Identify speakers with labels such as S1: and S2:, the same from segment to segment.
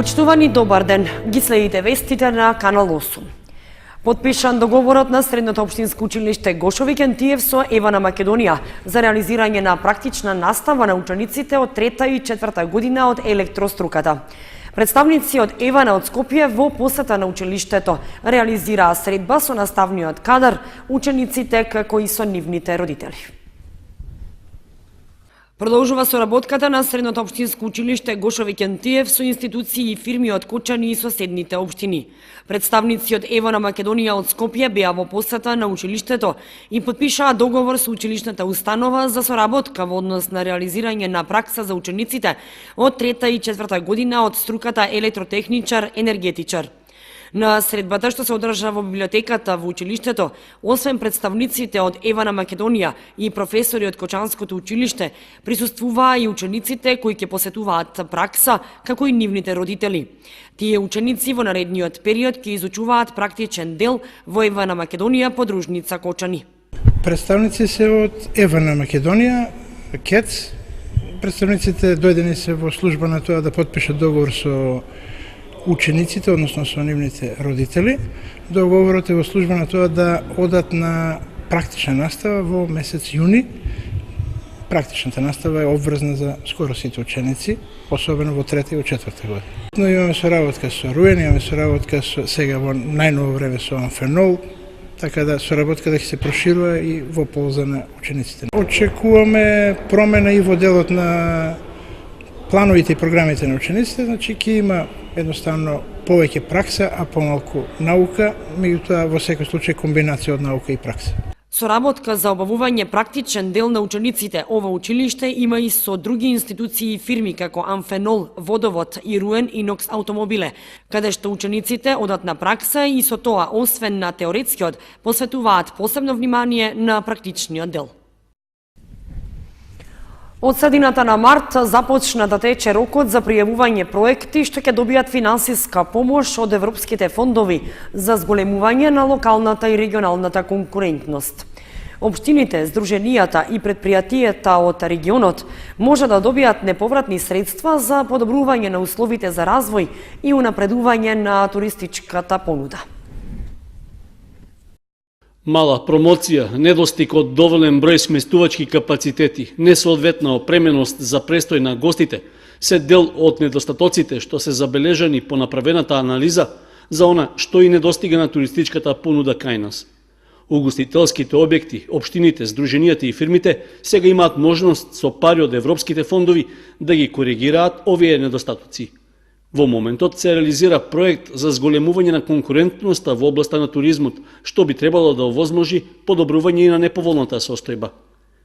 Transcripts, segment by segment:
S1: Почитувани, добар ден. Ги следите вестите на Канал 8. Подпишан договорот на Средното општинско училиште Гошови Кентиев со Евана Македонија за реализирање на практична настава на учениците од 3-та и 4-та година од електроструката. Представници од Евана од Скопје во посета на училиштето реализираа средба со наставниот кадар, учениците како и со нивните родители. Продолжува соработката на Средното општинско училиште Гошови Кентиев со институции и фирми од Кочани и соседните општини. Представници од Евана Македонија од Скопје беа во посета на училиштето и подпишаа договор со училишната установа за соработка во однос на реализирање на пракса за учениците од 3-та и 4-та година од струката електротехничар-енергетичар. На средбата што се одржа во библиотеката во училиштето, освен представниците од Евана Македонија и професори од Кочанското училиште, присуствуваа и учениците кои ќе посетуваат пракса, како и нивните родители. Тие ученици во наредниот период ќе изучуваат практичен дел во Евана Македонија подружница Кочани.
S2: Представници се од Евана Македонија, КЕЦ. Представниците дојдени се во служба на тоа да подпишат договор со учениците, односно со нивните родители. Договорот е во служба на тоа да одат на практична настава во месец јуни. Практичната настава е обврзна за скоро сите ученици, особено во 3-та и во 4-та година. Но имаме соработка со Руен, имаме соработка сега во најново време со Амфенол, така да соработката ќе се проширува и во полза на учениците. Очекуваме промена и во делот на плановите и програмите на учениците, значи ќе има едноставно повеќе пракса, а помалку наука, меѓутоа во секој случај комбинација од наука и пракса.
S1: Соработка за обавување практичен дел на учениците ова училиште има и со други институции и фирми како Амфенол, Водовод и Руен Инокс Автомобиле, каде што учениците одат на пракса и со тоа, освен на теоретскиот, посветуваат посебно внимание на практичниот дел. Од средината на март започна да тече рокот за пријавување проекти што ќе добијат финансиска помош од европските фондови за зголемување на локалната и регионалната конкурентност. Општините, здруженијата и предпријатијата од регионот може да добијат неповратни средства за подобрување на условите за развој и унапредување на туристичката понуда.
S3: Мала промоција, недостиг од доволен број сместувачки капацитети, несоодветна опременост за престој на гостите, се дел од недостатоците што се забележани по направената анализа за она што и недостига на туристичката понуда кај нас. Угостителските објекти, општините, здруженијата и фирмите сега имаат можност со пари од европските фондови да ги коригираат овие недостатоци. Во моментот се реализира проект за зголемување на конкурентноста во областа на туризмот, што би требало да овозможи подобрување и на неповолната состојба.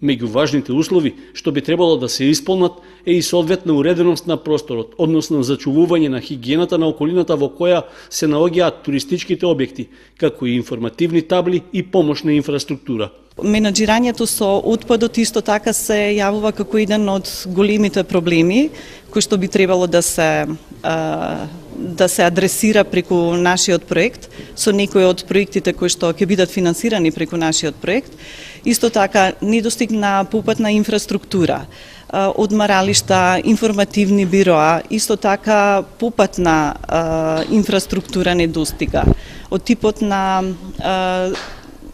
S3: Меѓу важните услови што би требало да се исполнат е и соодветна уреденост на просторот, односно зачувување на хигиената на околината во која се наоѓаат туристичките објекти, како и информативни табли и помошна инфраструктура.
S4: Менаџирањето со отпадот исто така се јавува како еден од големите проблеми кои што би требало да се адресира преку нашиот проект, со некои од проектите кои што ќе бидат финансирани преку нашиот проект. Исто така недостиг на попатна инфраструктура, одмаралишта, информативни бироа, исто така попатна инфраструктура недостига. Од типот на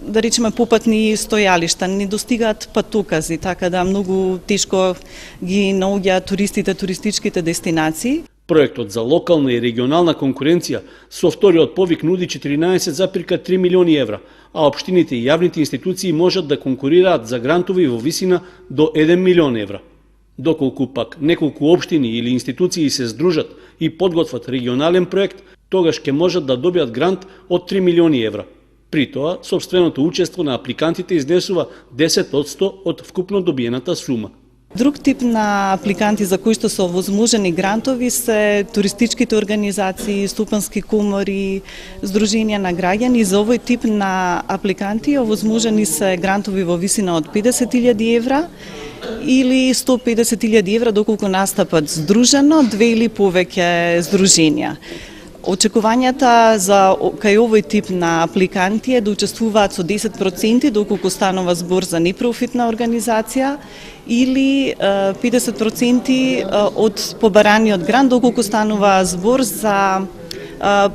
S4: да речеме попатни стојалишта, не достигаат патокази, така да многу тешко ги наоѓаат туристите, туристичките дестинации.
S3: Проектот за локална и регионална конкуренција со вториот повик нуди 14,3 милиони евра, а општините и јавните институции можат да конкурираат за грантови во висина до 1 милион евра. Доколку пак неколку општини или институции се здружат и подготват регионален проект, тогаш ќе можат да добијат грант од 3 милиони евра. При тоа, сопственото учество на апликантите изнесува 10% од вкупно добиената сума.
S4: Друг тип на апликанти за кои што се овозможени грантови се туристичките организации, стопански комори, здруженија на граѓани. За овој тип на апликанти овозможени се грантови во висина од 50.000 евра или 150.000 евра доколку настапат здружено 2 или повеќе здруженија. Очекувањата за кај овој тип на апликанти е да учествуваат со 10% доколку станува збор за непрофитна организација или 50% од побараниот грант доколку станува збор за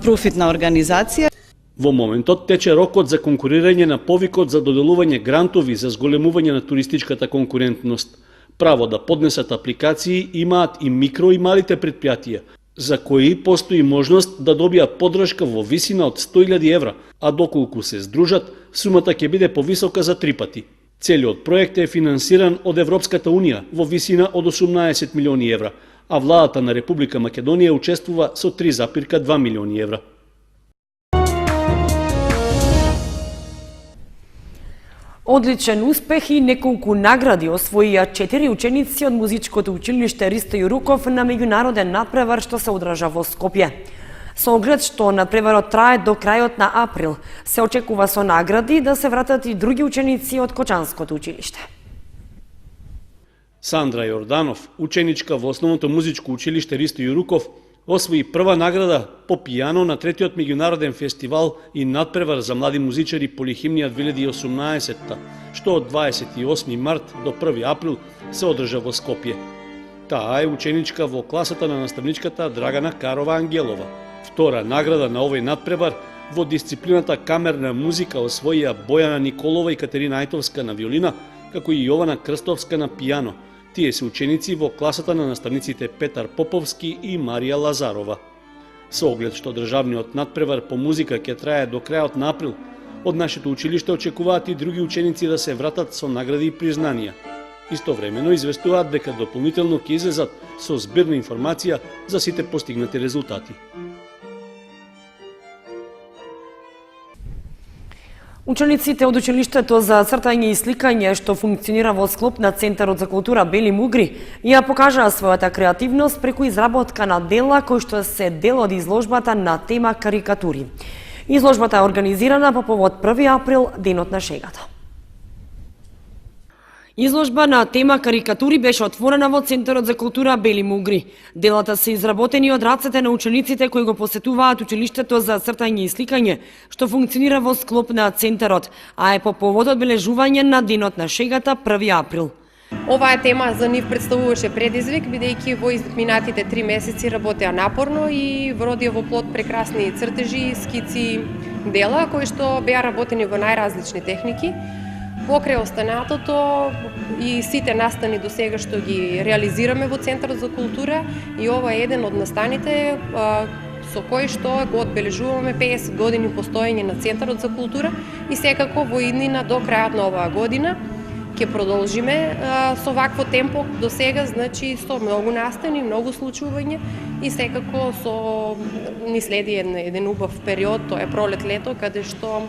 S4: профитна организација.
S3: Во моментот тече рокот за конкурирање на повикот за доделување грантови за зголемување на туристичката конкурентност. Право да поднесат апликации имаат и микро и малите предпријатија, за кои постои можност да добијат поддршка во висина од 100.000 евра, а доколку се здружат, сумата ќе биде повисока за 3 пати. Целиот проект е финансиран од Европската Унија во висина од 18 милиони евра, а владата на Република Македонија учествува со 3,2 милиони евра.
S1: Одличен успех и неколку награди освоија 4 ученици од музичкото училиште Ристо Јуруков на меѓународен надпревар што се одржа во Скопје. Со оглед што надпреварот трае до крајот на април, се очекува со награди да се вратат и други ученици од Кочанското училиште.
S3: Сандра Јорданов, ученичка во основното музичко училиште Ристо Јуруков, освои прва награда по пијано на третиот меѓународен фестивал и надпревар за млади музичари Полихимнија 2018, што од 28 март до 1 април се одржа во Скопје. Таа е ученичка во класата на наставничката Драгана Карова Ангелова. Втора награда на овој надпревар во дисциплината камерна музика освоија Бојана Николова и Катерина Ајтовска на виолина, како и Јована Крстовска на пијано. Тие се ученици во класата на наставниците Петар Поповски и Марија Лазарова. Со оглед што државниот надпревар по музика ќе трае до крајот на април, од нашето училиште очекуваат и други ученици да се вратат со награди и признанија. Истовремено известуваат дека дополнително ќе излезат со збирна информација за сите постигнати резултати.
S1: Учениците од училиштето за цртање и сликање што функционира во склоп на Центарот за култура Бели Мугри ја покажаа својата креативност преку изработка на дела кои што се дел од изложбата на тема карикатури. Изложбата е организирана по повод 1 април, денот на шегата. Изложба на тема карикатури беше отворена во Центарот за култура Бели Мугри. Делата се изработени од рацете на учениците кои го посетуваат училиштето за цртање и сликање, што функционира во склоп на Центарот, а е по повод одбележување на денот на шегата 1 април.
S5: Оваа тема за нив представуваше предизвик, бидејќи во изминатите 3 месеци работеа напорно и вродија во плод прекрасни цртежи, скици, дела кои што беа работени во најразлични техники. Покрај останатото и сите настани до сега што ги реализираме во Центарот за култура, и ова е еден од настаните со кој што го одбележуваме 50 години постоење на Центарот за култура и секако во иднина до крајот на оваа година ќе продолжиме со вакво темпо до сега, значи со многу настани, многу случувања и секако ни следи еден убав период, тоа е пролет-лето, каде што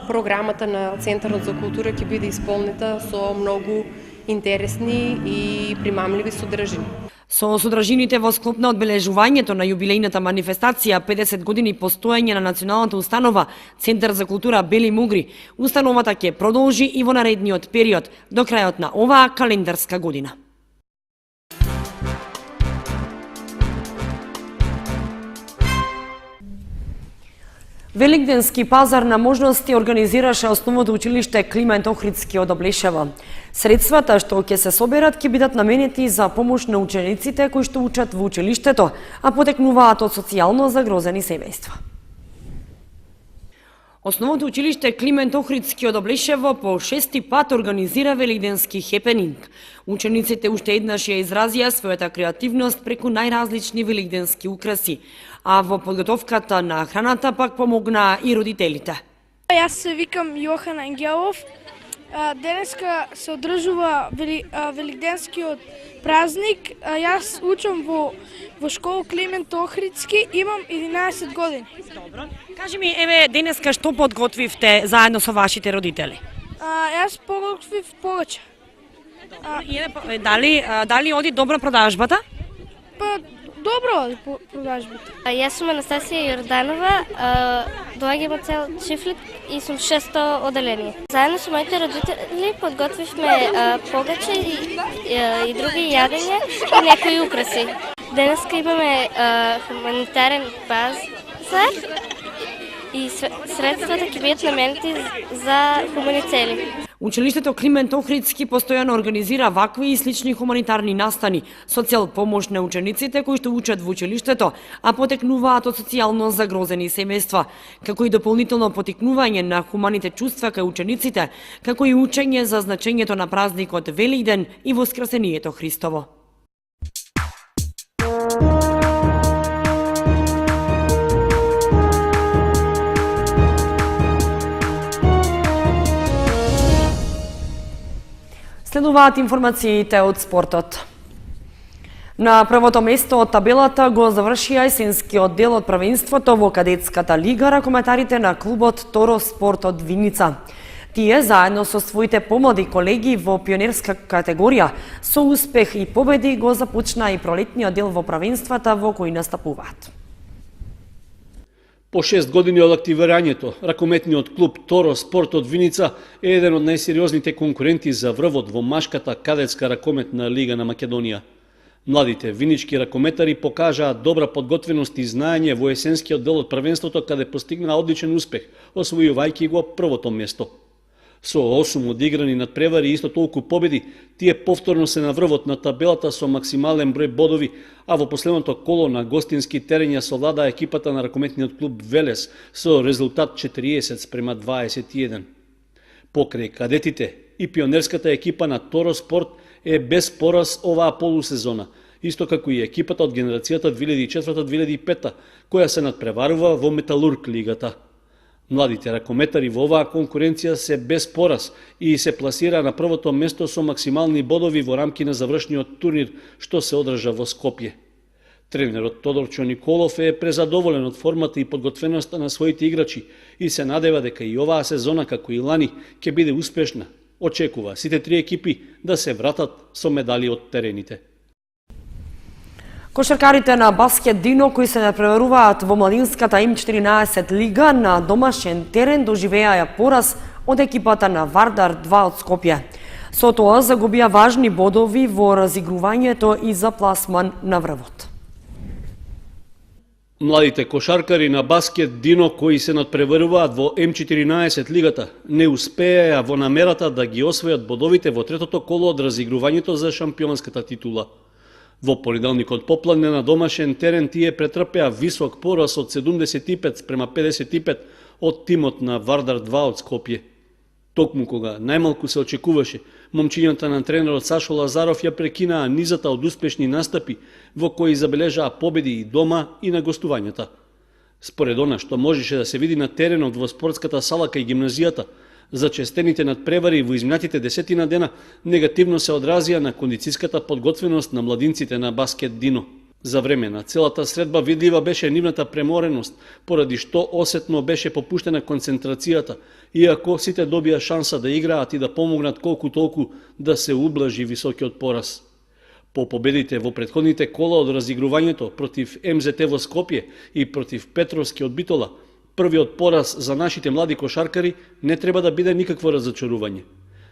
S5: програмата на Центарот за култура ќе биде исполнета со многу интересни и примамливи содржини.
S1: Со содржините во склоп на одбележувањето на јубилејната манифестација 50 години постоење на националната установа Центар за култура Бели Мугри, установата ќе продолжи и во наредниот период до крајот на оваа календарска година. Великденски пазар на можности организираше основното училиште Климент Охридски од Облешево. Средствата што ќе се соберат ќе бидат наменети за помош на учениците кои што учат во училиштето, а потекнуваат од социјално загрозени семејства. Основното училиште Климент Охридски од Облешево по 6-ти пат организира великденски хепенинг. Учениците уште еднаш ја изразија својата креативност преку најразлични великденски украси, а во подготовката на храната пак помогнаа и родителите.
S6: Јас се викам Јохан Ангелов. Денеска се одржува великденскиот празник. Јас учам во школа Климент Охридски, имам 11 години.
S1: Добро. Кажи ми, еве, денеска што подготвивте заедно со вашите родители?
S6: Јас подготвив повеќе.
S1: Дали оди добро продажбата?
S6: Добро оди продажбата.
S7: Јас сум Анастасија Јорданова, доаѓам од цел Чифлик и сум 600 оделение. Заедно со моите родители подготвивме погаче и други јадења и некои украси. Денеска имаме хуманитарен деца и средствата ќе бидат наменети за хумани цели.
S1: Училиштето Климент Охридски постојано организира вакви и слични хуманитарни настани со цел помош на учениците кои што учат во училиштето, а потекнуваат од социјално загрозени семејства, како и дополнително потикнување на хуманите чувства кај учениците, како и учење за значењето на празникот Великден и Воскресението Христово. Следуваат информациите од спортот. На првото место од табелата го завршија есенскиот дел од првенството во кадетската лига ракометарите на клубот Торо Спорт од Виница. Тие, заедно со своите помлади колеги во пионерска категорија, со успех и победи го започна и пролетниот дел во првенствата во кои настапуваат.
S3: По 6 години од активирањето, ракометниот клуб Торо Спорт од Виница е еден од најсериозните конкуренти за врвот во машката кадетска ракометна лига на Македонија. Младите винички ракометари покажаа добра подготвеност и знаење во есенскиот дел од првенството, каде постигнаа одличен успех, освојувајќи го првото место. Со 8 одиграни надпревари и исто толку победи, тие повторно се на врвот на табелата со максимален број бодови, а во последното коло на гостински терен ја совлада екипата на ракометниот клуб Велес со резултат 40:21. Покрај кадетите и пионерската екипа на Торо Спорт е без пораз оваа полусезона, исто како и екипата од генерацијата 2004-2005, која се надпреварува во Металург лигата. Младите ракометари во оваа конкуренција се без пораз и се пласира на првото место со максимални бодови во рамки на завршниот турнир што се одржа во Скопје. Тренерот Тодорчо Николов е презадоволен од формата и подготвеноста на своите играчи и се надева дека и оваа сезона, како и лани, ќе биде успешна. Очекува сите три екипи да се вратат со медали од терените.
S1: Кошаркарите на Баскет Дино, кои се надпреваруваат во младинската М14 лига на домашен терен, доживеаја пораз од екипата на Вардар 2 од Скопје. Со тоа загубија важни бодови во разигрувањето и за пласман на врвот.
S3: Младите кошаркари на Баскет Дино, кои се надпреваруваат во М14 лигата, не успеа во намерата да ги освојат бодовите во третото коло од разигрувањето за шампионската титула. Во понеделникот попладне на домашен терен тие претрпеа висок пораз од 75:55 од тимот на Вардар 2 од Скопје. Токму кога најмалку се очекуваше, момчињата на тренерот Сашо Лазаров ја прекинаа низата од успешни настапи во кои забележаа победи и дома и на гостувањата. Според она што можеше да се види на теренот во спортската сала кај гимназијата, зачестените надпревари во изминатите 10 дена негативно се одразија на кондицијската подготвеност на младинците на Баскет Дино. За време на целата средба видлива беше нивната премореност, поради што осетно беше попуштена концентрацијата, иако сите добија шанса да играат и да помогнат колку толку да се ублажи високиот пораз. По победите во претходните кола од разигрувањето против МЗТ во Скопје и против Петровски од Битола, првиот пораз за нашите млади кошаркари не треба да биде никакво разочарување.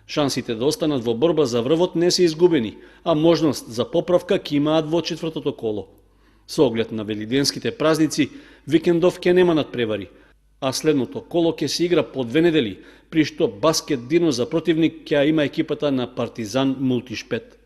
S3: Шансите да останат во борба за врвот не се изгубени, а можност за поправка ќе имаат во четвртото коло. Со оглед на великденските празници, викендов ќе нема надпревари, а следното коло ќе се игра по 2 недели, при што Баскет Дино за противник ќе има екипата на Партизан Мултишпет.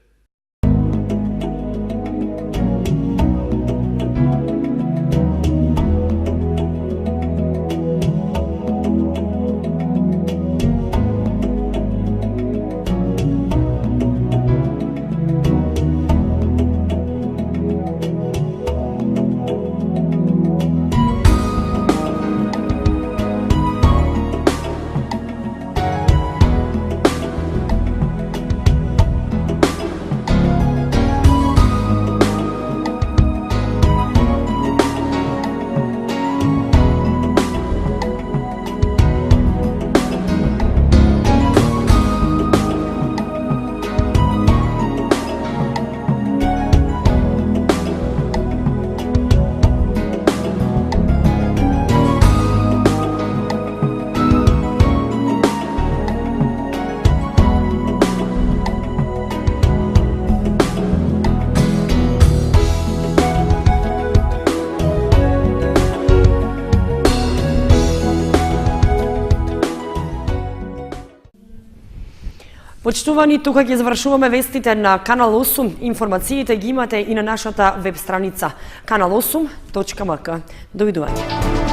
S1: Почитувани, тука ќе завршуваме вестите на Канал 8. Информациите ги имате и на нашата веб страница kanal8.mk. Довидување.